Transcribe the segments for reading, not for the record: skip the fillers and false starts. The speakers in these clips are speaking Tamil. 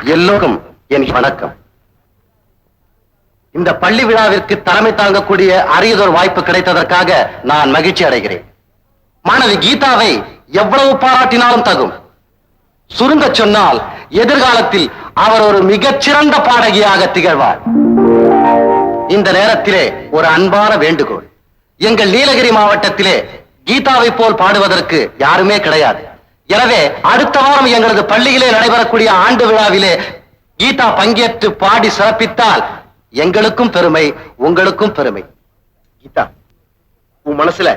எல்லோருக்கும் என் வணக்கம். இந்த பள்ளி விழாவிற்கு தலைமை தாங்கக்கூடிய அரியதொரு வாய்ப்பு கிடைத்ததற்காக நான் மகிழ்ச்சி அடைகிறேன். மாணவி கீதாவை எவ்வளவு பாராட்டினாலும் தகும். சுருங்க சொன்னால் எதிர்காலத்தில் அவர் ஒரு மிகச்சிறந்த பாடகியாக திகழ்வார். இந்த நேரத்திலே ஒரு அன்பான வேண்டுகோள். எங்கள் நீலகிரி மாவட்டத்திலே கீதாவை போல் பாடுவதற்கு யாருமே கிடையாது. எனவே அடுத்த வாரம் எங்களது பள்ளியிலே நடைபெறக்கூடிய ஆண்டு விழாவிலே கீதா பங்கேற்று பாடி சிறப்பித்தால் எங்களுக்கும் பெருமை, உங்களுக்கும் பெருமை. கீதா, உன் மனசுல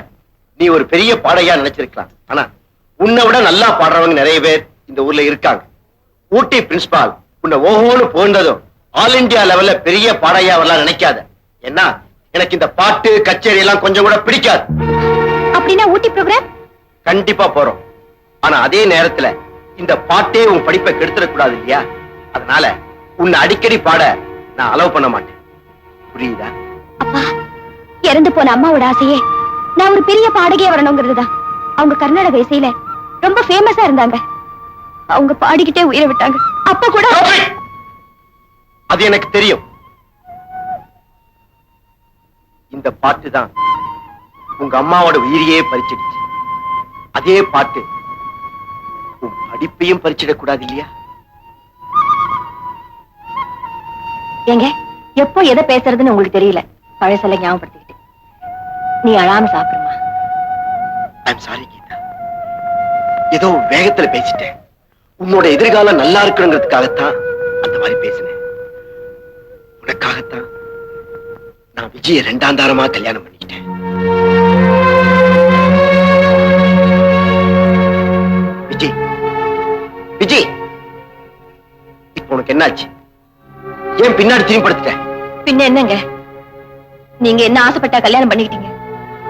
நீ ஒரு பெரிய பாடகியா நினைச்சிருக்கலாம். ஆனா உன்னை விட நல்லா பாடுறவங்க நிறைய பேர் இந்த ஊர்ல இருக்காங்க. ஊட்டி பிரின்சிபால் உன்னை ஓஹோன்னு போன்றதும் ஆல் இந்தியா லெவல்ல பெரிய பாடகியா வரலாம் நினைக்காத. என்ன, எனக்கு இந்த பாட்டு கச்சேரி எல்லாம் கொஞ்சம் கூட பிடிக்காது. அப்படின்னா ஊட்டி ப்ரோக்ராம் கண்டிப்பா போறோம். ஆனா அதே நேரத்துல இந்த பாட்டே உன் படிப்பை கெடுத்துடக் கூடாது இல்லையா? அதனால உன்னை அடிக்கடி பாட நான் அலோவ் பண்ண மாட்டேன். புரியுதா? அப்பா, இறந்து போன அம்மாவோட ஆசையே நான் ஒரு பெரிய பாடகியா வரணுங்கிறதுதான். அவங்க கர்நாடக இசையில ரொம்ப ஃபேமஸா இருந்தாங்க. அவங்க பாடிக்கிட்டே உயிரை விட்டாங்க. அப்ப கூட அது எனக்கு தெரியும். இந்த பாட்டு தான் உங்க அம்மாவோட உயிரையே பறிச்சிடுச்சு. அதே பாட்டு உன் படிப்பையும் பறிச்சிடக் கூடாது இல்லையா? ஏங்க, எப்போ எதை பேசுறதுன்னு உங்களுக்கு தெரியல. பழசெல்லாம் ஞாபகப்படுத்திக்கிட்டு நீ அழாம சாப்பிடுமா? ஐம் சாரி கீதா, ஏதோ வேகத்துல பேசிட்டேன். உன்னோட எதிர்காலம் நல்லா இருக்கணுங்கிறதுக்காகத்தான் அந்த மாதிரி பேசினேன். உனக்காகத்தான் நான் விஜய 2ஆம் தாரமா கல்யாணம் பண்ணிக்கிட்டேன். விஜய், விஜய், இப்ப உனக்கு என்னாச்சு? ஏன் பின்னாடி திரும்பி படுத்துட்ட? பின்ன என்னங்க, நீங்க என்ன ஆசைப்பட்டா கல்யாணம் பண்ணிக்கிட்டீங்க?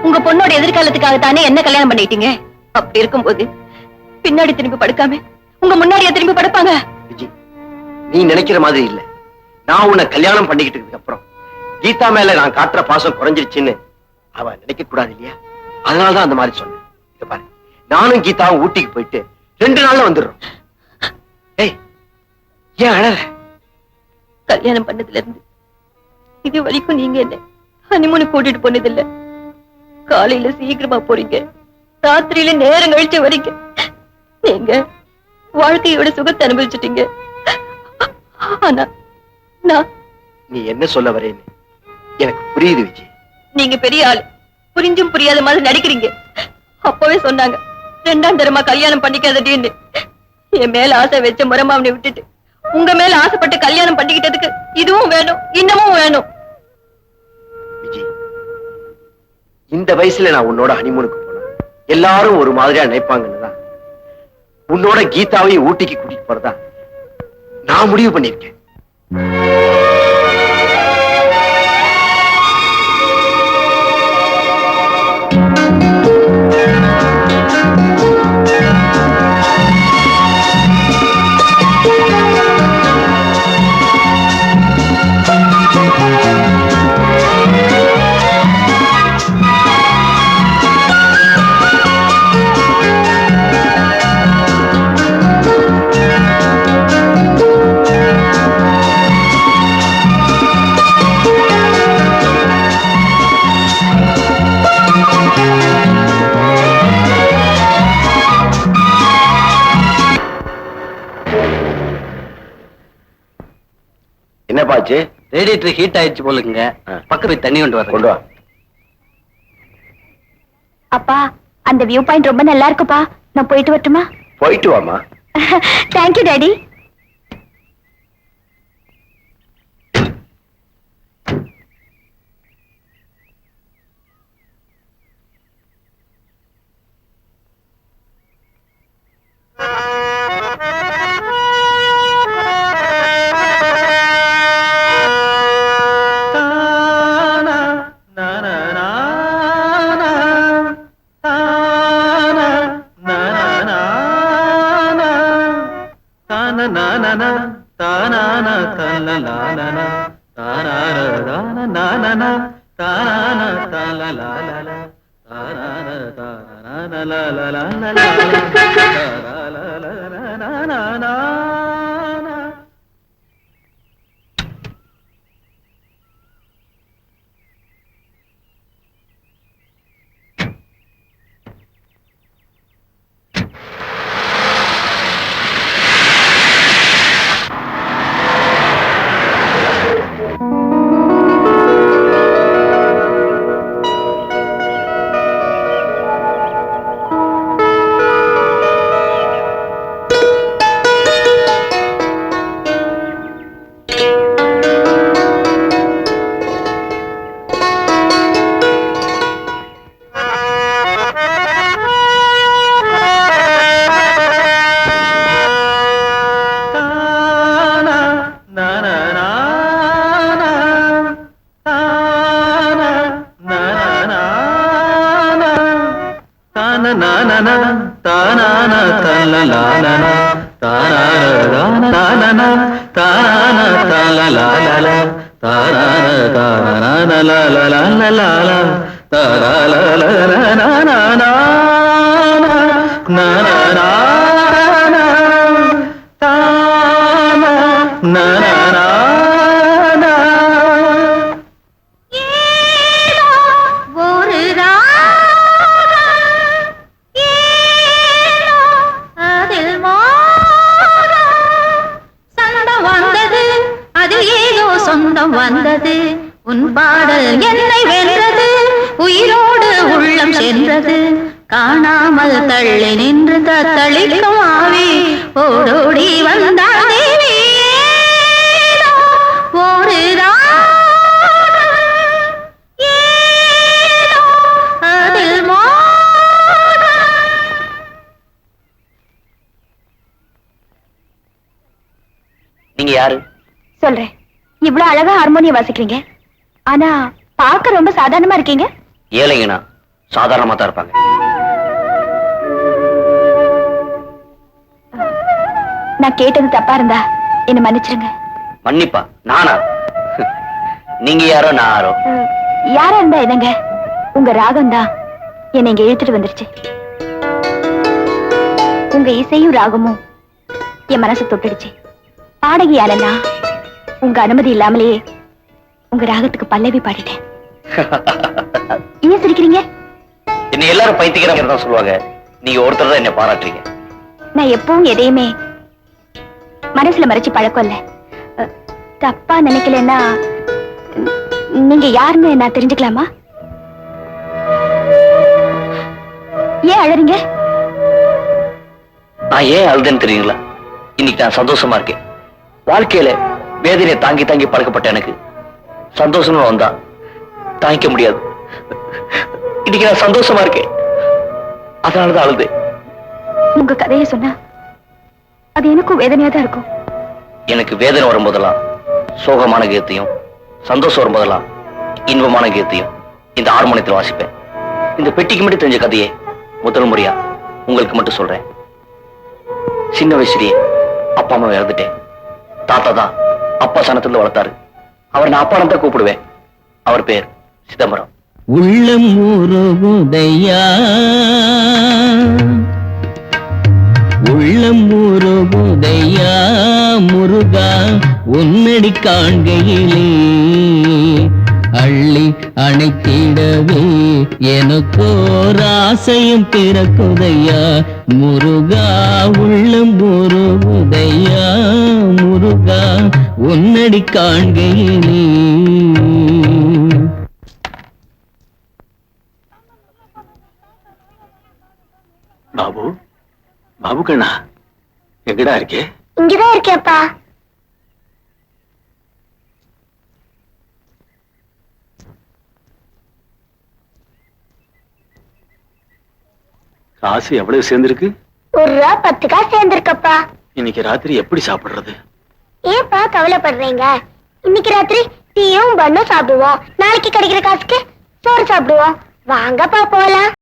உங்க பொண்ணோட எதிர்காலத்துக்காக தானே என்ன கல்யாணம் பண்ணிக்கிட்டீங்க. அப்படி இருக்கும்போது பின்னாடி திரும்பி படுக்காம உங்க முன்னாடியே திரும்பி படுப்பாங்க? விஜய், நீ நினைக்கிற மாதிரி இல்ல. நான் உன்னை கல்யாணம் பண்ணிக்கிட்டதுக்கு அப்புறம் கீதா மேல நான் காட்டுற பாசம் குறைஞ்சிருச்சுன்னு அவ நினைக்க கூடாது இல்லையா? அதனாலதான் அந்த மாதிரி சொன்னேன். இங்க பாரு, நானும் கீதாவும் ஊட்டிக்கு போயிட்டு 2 நாள்ல வந்துடுறோம். ஏய், ஏன் அழற? கல்யாணம் பண்ணதுல இருந்து இது வரைக்கும் நீங்க என்ன ஹனிமூன் கூட்டிட்டு போனதில்ல. காலையில சீக்கிரமா போறீங்க, ராத்திரியில நேரம் கழிச்சு வரீங்க. நீங்க வாழ்க்கையோட சுகத்தை அனுபவிச்சுட்டீங்க. ஆனா நான் நீ என்ன சொல்ல வரேன்னு எனக்கு புரியுது விஜய். நீங்க பெரிய ஆளு, புரிஞ்சும் புரியாத மாதிரி நடிக்கிறீங்க. அப்பவே சொன்னாங்க 2ஆம் தரமா கல்யாணம் பண்ணிக்காதடின்னு. என் மேல ஆசை வச்ச முறமாவனை விட்டுட்டு உங்க மேல ஆசைப்பட்டு கல்யாணம் பண்ணிக்கிட்டதுக்கு இதுவும் வேணும், இன்னமும் வேணும். விஜய், இந்த வயசுல நான் உன்னோட ஹனிமூனுக்கு போனேன். எல்லாரும் ஒரு மாதிரியா நினைப்பாங்கன்னுதான் உன்னோட கீதாவையும் ஊட்டிக்கு கூட்டிட்டு போறதா நான் முடிவு பண்ணிருக்கேன். என்னப்பாச்சு? ரேடியேட்டர் ஹீட் ஆயிடுச்சு போலுங்க. பக்கத்து தண்ணி கொண்டு வா. அப்பா, அந்த வியூ பாயிண்ட் ரொம்ப நல்லா இருக்குப்பா. நான் போயிட்டு வரட்டுமா? போயிட்டு வாமா. Thank you daddy. வந்தது உன் பாடல் என்னை வென்றது உயிரோடு உள்ளம் சென்றது காணாமல் தள்ளி நின்று தத்தளிக்கும் ஆவி ஓடோடி வந்தாள் தேவி ஒரு அதில் நீங்க யாரு? சொல்றேன். இவ்வளவு அழகா ஹார்மோனியம் வாசிக்கிறீங்க, ஆனா பார்க்க ரொம்ப சாதாரணமா இருக்கீங்க. ஏழைங்கண்ணா சாதாரணமா தான் இருப்பாங்க. நான் கேட்டது தப்பா இருந்தா என்ன மன்னிச்சிருங்க. மன்னிப்பா? நானா? நீங்க யாரோ நான் யாரோ? யாரா இருந்தா என்னங்க, உங்க ராகம் தான் என்னை இங்க இழுத்துட்டு வந்துருச்சு. உங்க இசையும் ராகமும் என் மனசு தொட்டுடுச்சு. பாடகியாலன்னா உங்க அனுமதி இல்லாமலேயே உங்க ராகத்துக்கு பல்லவி பாடிட்டேன். ஏன் சிரிக்கிறீங்க? என்ன எல்லாரும் பைத்தியக்காரங்க தான் சொல்லுவாங்க, நீங்க ஒருத்தர் தான் என்ன பாராட்டுறீங்க. நான் எப்பவும் எதையுமே மனசுல மறைச்சு பழக்கம் இல்ல. தப்பா நினைக்கலன்னா நீங்க யாருன்னு நான் தெரிஞ்சுக்கலாமா? ஏன் அழறீங்க? நான் ஏன் அழுதுன்னு தெரியுங்களா? இன்னைக்கு நான் சந்தோஷமா இருக்கேன். வாழ்க்கையில வேதனையை தாங்கி தாங்கி பழக்கப்பட்ட எனக்கு சந்தோஷம்னு வந்தா தாங்கிக்க முடியாது. இன்னைக்கு நான் சந்தோஷமா இருக்கேன், அதனாலதான் அழுது. உங்க கதையை சொன்னா அது எனக்கும் வேதனையா தான் இருக்கும். எனக்கு வேதனை வரும்போதெல்லாம் சோகமான கீதத்தையும், சந்தோஷம் வரும்போதெல்லாம் இன்பமான கீதத்தையும் இந்த ஹார்மோனியத்தில் வாசிப்பேன். இந்த பெட்டிக்கு மட்டும் தெரிஞ்ச கதையை முதல் முறையா உங்களுக்கு மட்டும் சொல்றேன். சின்ன வயசுலயே அப்பா அம்மா இறந்துட்டேன். தாத்தா தான் அப்பா சனத்துல வளர்த்தாரு. அவர் நான் அப்பாடம் தான் கூப்பிடுவேன். அவர் பேர் சிதம்பரம். உள்ளம் ஊருகுதையா, உள்ளம் ஊருகுதையா முருகா உன்னடி காண்கையிலே அள்ளி அணைத்திடவே எனக்கோர் ஆசையும் பிறக்குதையா முருகா. உள்ளம் ஊருகுதையா முருகா உன்னடி காண்கையிலே. பாபு, பாபு கண்ணா எங்கடா இருக்கே? இங்கதான் இருக்கேப்பா. காசு எவ்வளவு சேர்ந்திருக்கு? ₹1 10 காசு சேர்ந்திருக்கப்பா. இன்னைக்கு ராத்திரி எப்படி சாப்பிடுறது? ஏப்பா கவலைப்படுறீங்க? இன்னைக்கு ராத்திரி டீயும் பண்ணும் சாப்பிடுவோம். நாளைக்கு கிடைக்கிற காசுக்கு சோறு சாப்பிடுவோம். வாங்கப்பா போலாம்.